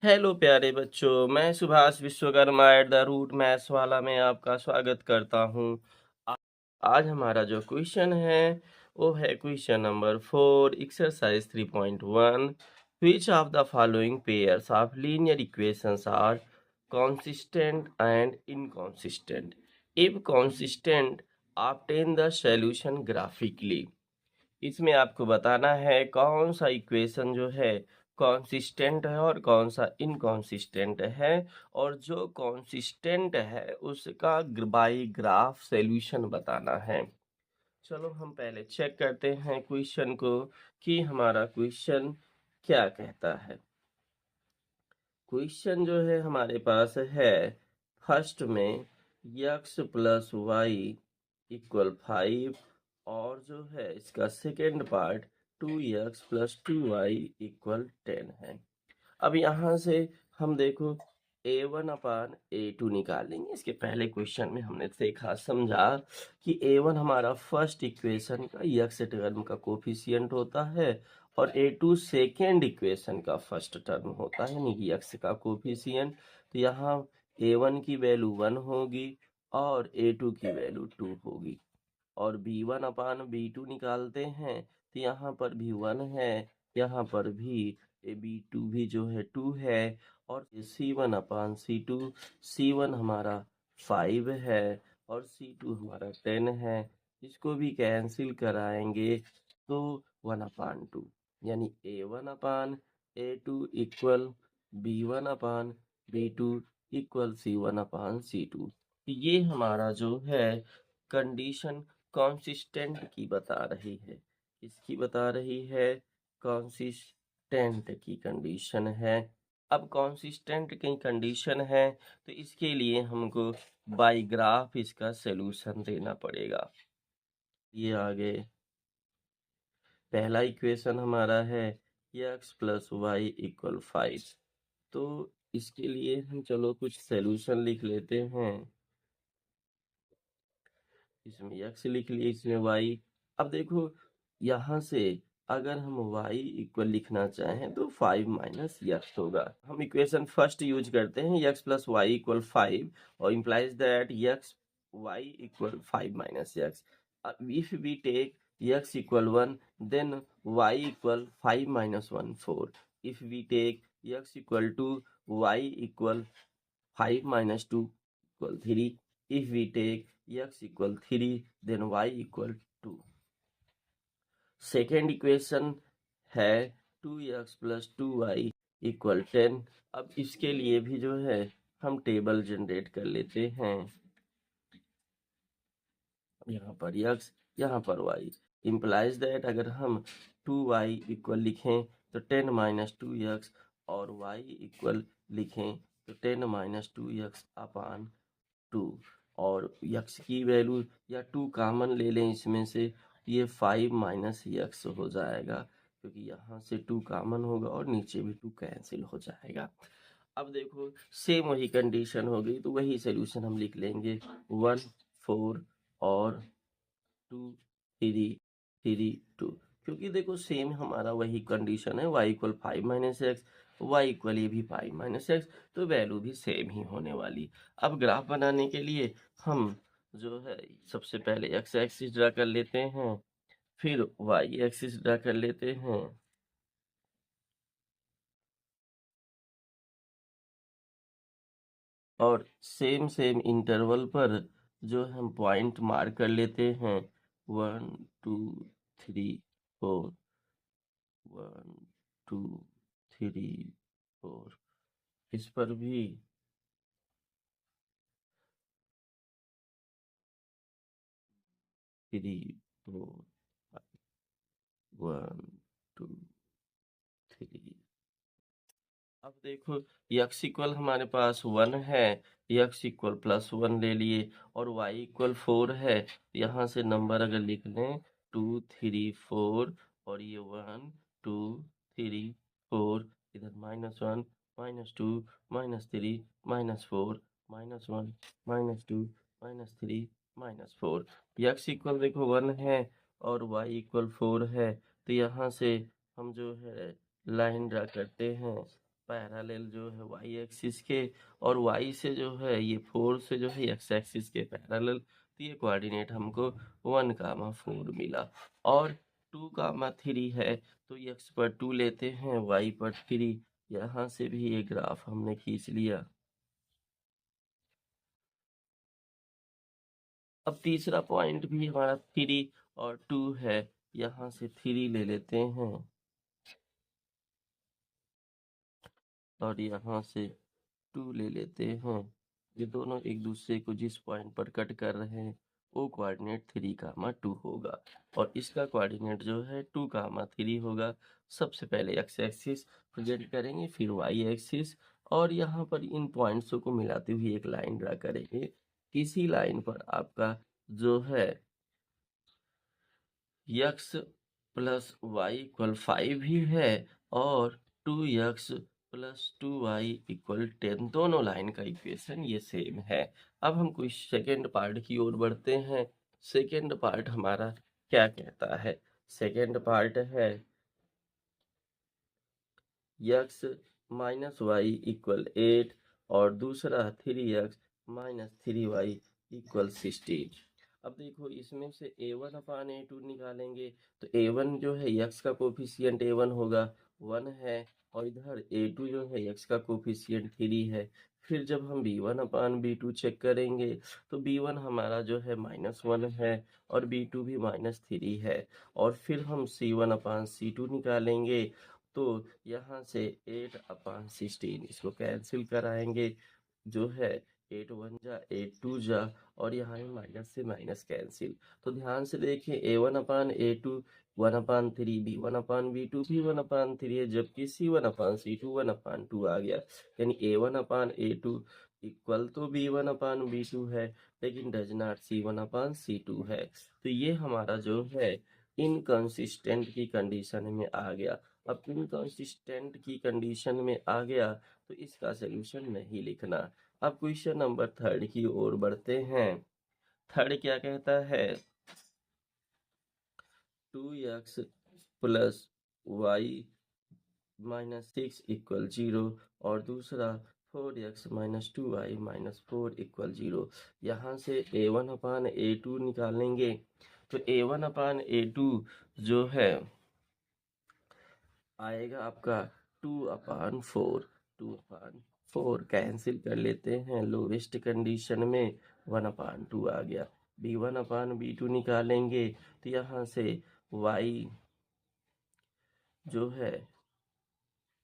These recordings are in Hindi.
हेलो प्यारे बच्चों, मैं Subhash Vishwakarma at the root maths वाला में आपका स्वागत करता हूँ। आ- आज हमारा जो क्वेश्चन है वो है question number 4 exercise 3.1। Which of the following pairs of linear equations are consistent and inconsistent? If consistent, obtain the solution graphically। इसमें आपको बताना है कौन सा इक्वेशन जो है कॉन्सिस्टेंट है और कौन सा इनकॉन्सिस्टेंट है, और जो कॉन्सिस्टेंट है उसका बाई ग्राफ सॉल्यूशन बताना है। चलो हम पहले चेक करते हैं क्वेश्चन को कि हमारा क्वेश्चन क्या कहता है। क्वेश्चन जो है हमारे पास है फर्स्ट में x प्लस वाई इक्वल 5, और जो है इसका second part 2x plus 2y equal 10 है। अब यहाँ से हम देखो a1 अपान a2 निकालेंगे। इसके पहले क्वेश्चन में हमने देखा समझा कि a1 हमारा फर्स्ट इक्वेशन का x टर्म का कोफिशिएंट होता है और a2 सेकेंड इक्वेशन का फर्स्ट टर्म होता है, यानी कि x का कोफिशिएंट। तो यहाँ a1 की वैल्यू 1 होगी और a2 की वैल्यू 2 होगी। और b1 अपान b2 निकालते हैं तो यहाँ पर भी 1 है, यहाँ पर भी b2 भी जो है 2 है, और c1 अपान c1 हमारा 5 है और c2 हमारा 10 है। इसको भी कैंसिल कराएंगे तो 1 अपान 2, यानी a1 अपान a2 इक्वल b1 अपान b2 इक्वल c1 अपान c2। ये हमारा जो है कंडीशन कॉन्सिस्टेंट की बता रही है। किसकी बता रही है? कॉन्सिस्टेंट की कंडीशन है। अब कॉन्सिस्टेंट की कंडीशन है तो इसके लिए हमको बाई ग्राफ इसका सॉल्यूशन देना पड़ेगा। ये आगे पहला इक्वेशन हमारा है x प्लस वाई इक्वल 5। तो इसके लिए हम चलो कुछ सॉल्यूशन लिख लेते हैं। इसमें x लिख लिए, इसमें y। अब देखो यहाँ से अगर हम y इक्वल लिखना चाहें तो 5 माइनस x होगा। हम इक्वेशन फर्स्ट यूज करते हैं x प्लस वाई इक्वल 5 और implies that x y equal 5 minus x। If we take x equal 1 then y equal 5 minus 1 4। If we take x equal 2 y equal 5 minus 2 equal 3. If we take x equal 3 then y equal 2. Second equation है 2x प्लस 2y इक्वल 10। अब इसके लिए भी जो है हम टेबल जनरेट कर लेते हैं। यहाँ पर x, यहाँ पर y इम्प्लाइज दैट अगर हम 2y इक्वल लिखें तो 10 माइनस 2x और y इक्वल लिखें तो 10 माइनस 2x अपान 2, और x की वैल्यू या 2 कॉमन ले लें इसमें से, ये 5 माइनस x हो जाएगा क्योंकि यहाँ से 2 कॉमन होगा और नीचे भी 2 कैंसिल हो जाएगा। अब देखो सेम वही कंडीशन हो गई तो वही सोल्यूशन हम लिख लेंगे 1 4 और 2 3 3 2, क्योंकि देखो सेम हमारा वही कंडीशन है y equal 5 minus x, y equal ये भी 5 माइनस एक्स, तो वैल्यू भी सेम ही होने वाली। अब ग्राफ बनाने के लिए हम जो है सबसे पहले x एक्सिस ड्रा कर लेते हैं, फिर y एक्सिस ड्रा कर लेते हैं, और सेम सेम इंटरवल पर जो हम पॉइंट मार्क कर लेते हैं 1 2 3 4, 1 2 3 4। इस पर भी 3 4 1 2 3। अब देखो x इक्वल हमारे पास 1 है, x इक्वल प्लस 1 ले लिए, और y इक्वल 4 है। यहाँ से नंबर अगर लिख लें 2 3 4, और ये 1 2 3 4, इधर -1 -2 -3 -4 -1 -2 -3 -4। x इक्वल देखो 1 है और y इक्वल 4 है, तो यहाँ से हम जो है लाइन ड्रा करते हैं पैरेलल जो है वाई एक्सिस के, और वाई से जो है ये 4 से जो है एक्स एक्सिस के पैरेलल। तो ये कोऑर्डिनेट हमको 1,4 मिला। और 2,3 है तो एक्स पर 2 लेते हैं, वाई पर 3। यहाँ से भी ये ग्राफ हमने खींच लिया। अब तीसरा पॉइंट भी हमारा 3 और 2 है, यहाँ से 3 ले लेते हैं और यहाँ से 2 ले लेते हैं। ये दोनों एक दूसरे को जिस पॉइंट पर कट कर रहे हैं वो कोऑर्डिनेट 3,2 होगा, और इसका कोऑर्डिनेट जो है 2,3 होगा। सबसे पहले एक्स एक्सिस प्रेजेंट करेंगे, फिर वाई एक्सिस, और यहाँ पर इन पॉइंट्सों को मिलाते हुए एक लाइन ड्रा करेंगे। इसी लाइन पर आपका जो है यक्स प्लस वाई इक्वल 5 ही है, और 2x+2y इक्वल 10, दोनों लाइन का इक्वेशन ये सेम है। अब हम कुछ सेकेंड पार्ट की ओर बढ़ते हैं। सेकेंड पार्ट हमारा क्या कहता है? सेकेंड पार्ट है x माइनस वाई इक्वल 8, और दूसरा 3x माइनस 3y इक्वल 16। अब देखो इसमें से a1 अपान a2 निकालेंगे, तो a1 जो है x का कोफिशिएंट a1 होगा 1 है, और इधर a2 जो है x का कोफिशिएंट 3 है। फिर जब हम b1 अपान b2 चेक करेंगे तो b1 हमारा जो है -1 है, और b2 भी -3 है। और फिर हम c1 अपान c2 निकालेंगे, तो यहाँ से 8 अपान 16 इसको कैंसिल कराएंगे, जो है 8 1 जा 8 2 जा, और यहाँ में माइनस से माइनस कैंसिल। तो ध्यान से देखिए a1 अपान a2 1/3, b1 अपान b2 भी 1/3 है, जबकि c1 अपान c2 1/2 आ गया। यानी a1 अपान a2 इक्वल तो b1 अपान b2 है, लेकिन does not c1 upon c2 है। तो ये हमारा जो है इनकंसिस्टेंट की कंडीशन में आ गया। अब इनकंसिस्टेंट की कंडीशन में आ गया तो इसका सोल्यूशन नहीं लिखना। अब क्वेश्चन नंबर 3 की ओर बढ़ते हैं। थर्ड क्या कहता है? 2x plus Y minus 6 equal 0, और दूसरा 4x minus 2y minus 4 equal 0। यहाँ से a1 अपान a2 निकालेंगे, तो a1 अपान a2 जो है आएगा आपका 2/4। 2/4 कैंसिल कर लेते हैं, लोवेस्ट कंडीशन में 1/2 आ गया। b1 अपान b2 निकालेंगे, तो यहाँ से y जो है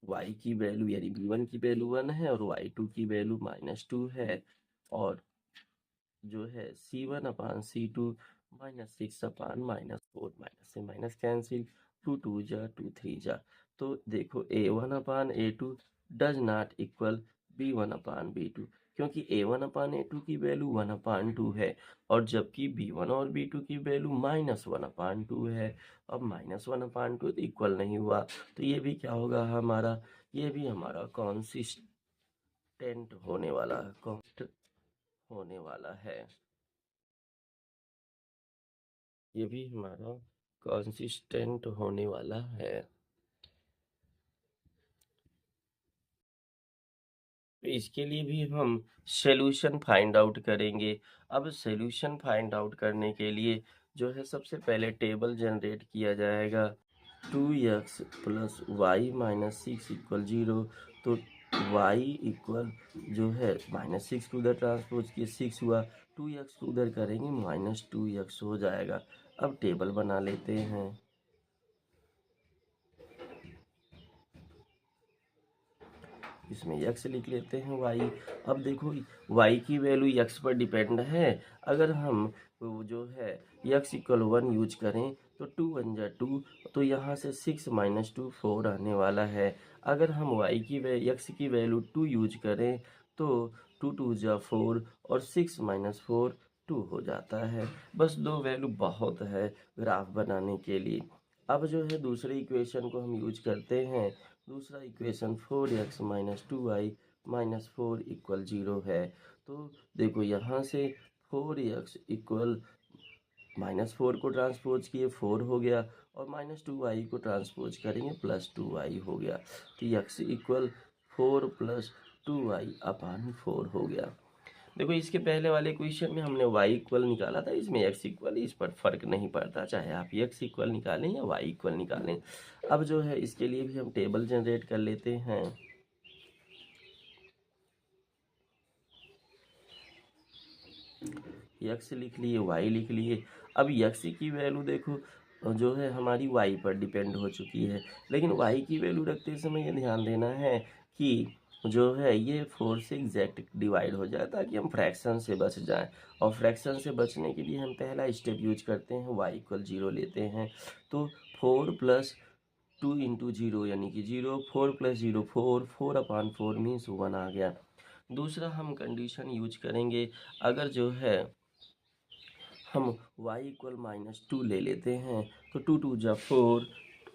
y की वैल्यू यानी b1 की वैल्यू 1 है, और y2 की वैल्यू -2 है, और जो है c1 अपान c2 -6 अपान -4, माइनस से माइनस कैंसिल, 2 2 जा 2 3 जा। तो देखो a1 upon a2 does not equal b1 upon b2, क्योंकि a1 अपान a2 की वैल्यू 1/2 है, और जबकि b1 और b2 की वैल्यू -1/2 है। अब -1/2 तो इक्वल नहीं हुआ, तो ये भी क्या होगा हमारा? ये भी हमारा कॉन्सिस्टेंट होने वाला कांस्टेंट होने वाला है। ये भी हमारा कंसिस्टेंट होने वाला है। तो इसके लिए भी हम सॉल्यूशन फाइंड आउट करेंगे। अब सॉल्यूशन फाइंड आउट करने के लिए जो है सबसे पहले टेबल जनरेट किया जाएगा। 2x plus Y minus 6 equal 0, तो y इक्वल जो है -6 को उधर ट्रांसपोज किए 6 हुआ, 2x को उधर करेंगे -2x हो जाएगा। अब टेबल बना लेते हैं। इसमें x लिख लेते हैं y। अब देखो y की वैल्यू x पर डिपेंड है। अगर हम वो जो है x इक्वल 1 यूज करें तो 2 1 जा 2, तो यहाँ से 6 - 2 4 आने वाला है। अगर हम x की वैल्यू 2 यूज करें तो 2 2 जा 4, और 6 - 4 2 हो जाता है। बस दो वैल्यू बहुत है ग्राफ बनाने के लिए। अब जो है दूसरे इक्वेशन को हम यूज करते हैं। दूसरा इक्वेशन 4x - 2y - 4 इक्वल 0 है। तो देखो यहाँ से 4x इक्वल -4 को ट्रांसपोज किए 4 हो गया, और -2y को ट्रांसपोज करेंगे +2y हो गया। तो x इक्वल 4 प्लस 2y अपान 4 हो गया। देखो इसके पहले वाले क्वेश्चन में हमने y इक्वल निकाला था, इसमें x इक्वल, इस पर फर्क नहीं पड़ता, चाहे आप x इक्वल निकालें या y इक्वल निकालें। अब जो है इसके लिए भी हम टेबल जनरेट कर लेते हैं। x लिख लिए, y लिख लिए। अब x की वैल्यू देखो जो है हमारी y पर डिपेंड हो चुकी है, लेकिन y की वैल्यू रखते समय ये ध्यान देना है कि जो है ये 4 से एग्जैक्ट डिवाइड हो जाए, ताकि हम फ्रैक्शन से बच जाएं। और फ्रैक्शन से बचने के लिए हम पहला स्टेप यूज करते हैं, y इक्वल 0 लेते हैं। तो 4 प्लस 2 इंटू 0 यानी कि 0, 4 प्लस 0 4, 4 अपान 4 मीन्स 1 आ गया। दूसरा हम कंडीशन यूज करेंगे, अगर जो है हम y इक्वल -2 ले लेते हैं तो 2 2 जा 4,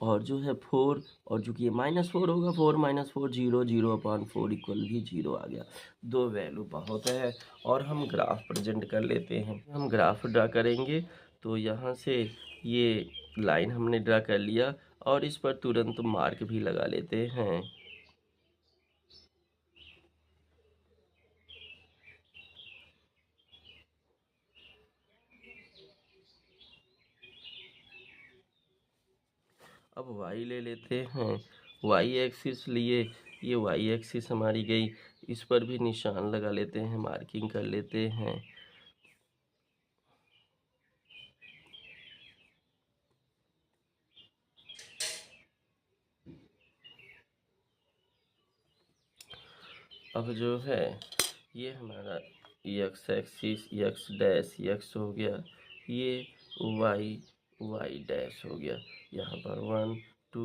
और जो है 4, और जो कि ये -4 होगा, 4 - 4 0, 0 अपान 4 इक्वल भी 0 आ गया। दो वैल्यू बहुत है। और हम ग्राफ प्रेजेंट कर लेते हैं। हम ग्राफ ड्रा करेंगे तो यहाँ से ये लाइन हमने ड्रा कर लिया, और इस पर तुरंत मार्क भी लगा लेते हैं। अब y ले लेते हैं, y एक्सिस लिए, ये y एक्सिस हमारी गई, इस पर भी निशान लगा लेते हैं, मार्किंग कर लेते हैं। अब जो है ये हमारा x axis, x dash x हो गया, ये y डैश हो गया। यहाँ पर 1 2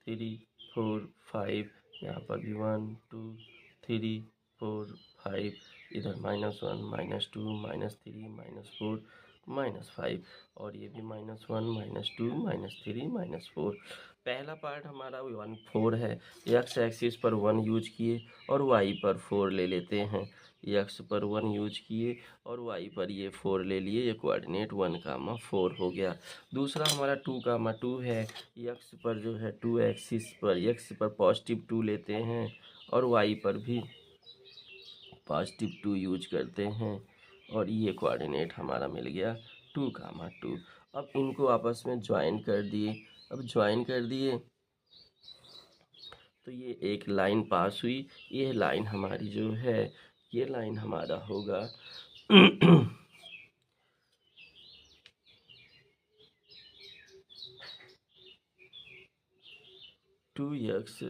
3 4 5, यहाँ पर भी 1 2 3 4 5, इधर -1 -2 -3 -4 -5, और ये भी -1 -2 -3 -4। पहला पार्ट हमारा 1 4 है, x एक्सिस पर 1 यूज किए और y पर 4 ले लेते हैं। x पर 1 यूज किए और y पर ये 4 ले लिए, ये कोऑर्डिनेट 1, 4 हो गया। दूसरा हमारा 2, 2 है, x पर जो है 2 एक्सिस पर x पर पॉजिटिव 2 लेते हैं और y पर भी पॉजिटिव 2 यूज करते हैं, और ये कोऑर्डिनेट हमारा मिल गया 2, 2। अब इनको आपस में ज्वाइन कर दिए। अब ज्वाइन कर दिए तो ये एक लाइन पास हुई, ये लाइन हमारी जो है, ये लाइन हमारा होगा 2x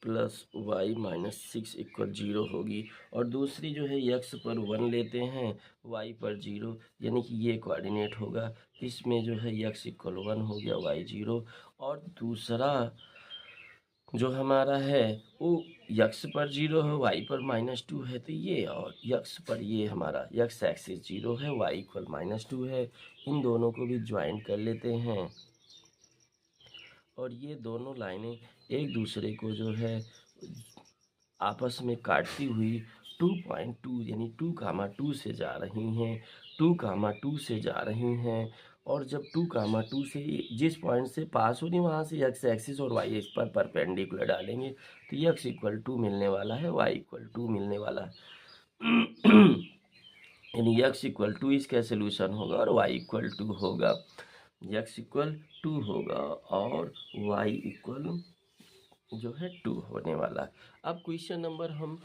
प्लस y -6 इक्वल 0 होगी। और दूसरी जो है x पर 1 लेते हैं, y पर 0, यानी कि ये कोऑर्डिनेट होगा, इसमें जो है x इक्वल 1 हो गया, y 0। और दूसरा जो हमारा है वो x पर 0 है, y पर -2 है, तो ये, और x पर ये हमारा x एक्सिस 0 है, y इक्वल -2 है। इन दोनों को भी ज्वाइन कर लेते हैं, और ये दोनों लाइनें एक दूसरे को जो है आपस में काटती हुई 2.2 यानी 2, 2 से जा रही हैं, 2, 2 से जा रही हैं। और जब 2, 2 से जिस पॉइंट से पास हो रही वहाँ से x एक्सिस और y एक्सिस पर परपेंडिकुलर डालेंगे तो x इक्वल 2 मिलने वाला है, y इक्वल 2 मिलने वाला है। यानी x इक्वल 2 इसका सोल्यूशन होगा और y इक्वल 2 होगा, x इक्वल 2 होगा और y इक्वल जो है 2 होने वाला। अब क्वेश्चन नंबर हम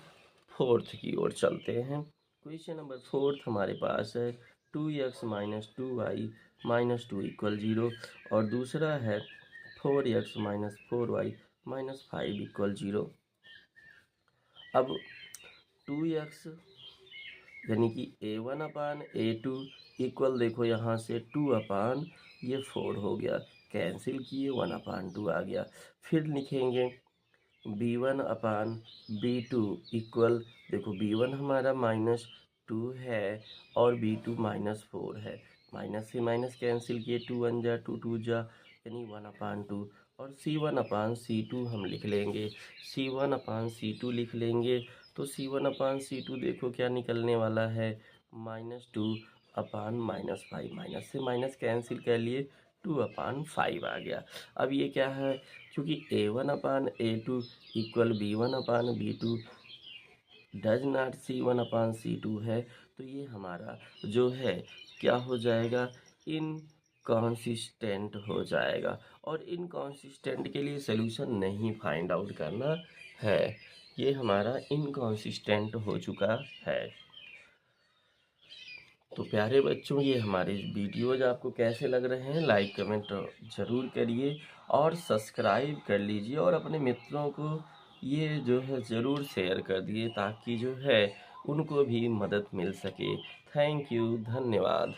4th की ओर चलते हैं। क्वेश्चन नंबर 4th हमारे पास है 2x - 2y - 2 इक्वल 0, और दूसरा है 4x - 4y - 5 इक्वल 0। अब 2x यानी कि a1 अपान a2 इक्वल, देखो यहाँ से 2 अपान ये 4 हो गया, कैंसिल किए 1/2 आ गया। फिर लिखेंगे b1 अपान b2 इक्वल, देखो b1 हमारा -2 है और b2 -4 है, माइनस से माइनस कैंसिल किए, 2 1 जा 2 2 जा, यानी 1/2। और c1 अपान c2 हम लिख लेंगे, c1 अपान c2 लिख लेंगे, तो c1 अपान c2 देखो क्या निकलने वाला है, -2 अपान -5, माइनस से माइनस कैंसिल कर लिए, 2/5 आ गया। अब ये क्या है, क्योंकि A1/A2 equal B1/B2 does not C1/C2 है, तो ये हमारा जो है क्या हो जाएगा, इनकॉन्सिस्टेंट हो जाएगा। और इनकॉन्सिस्टेंट के लिए सोल्यूशन नहीं फाइंड आउट करना है, ये हमारा इनकॉन्सिस्टेंट हो चुका है। तो प्यारे बच्चों, ये हमारे वीडियोज आपको कैसे लग रहे हैं, लाइक कमेंट ज़रूर करिए और सब्सक्राइब कर लीजिए और अपने मित्रों को ये जो है ज़रूर शेयर कर दिए, ताकि जो है उनको भी मदद मिल सके। थैंक यू, धन्यवाद।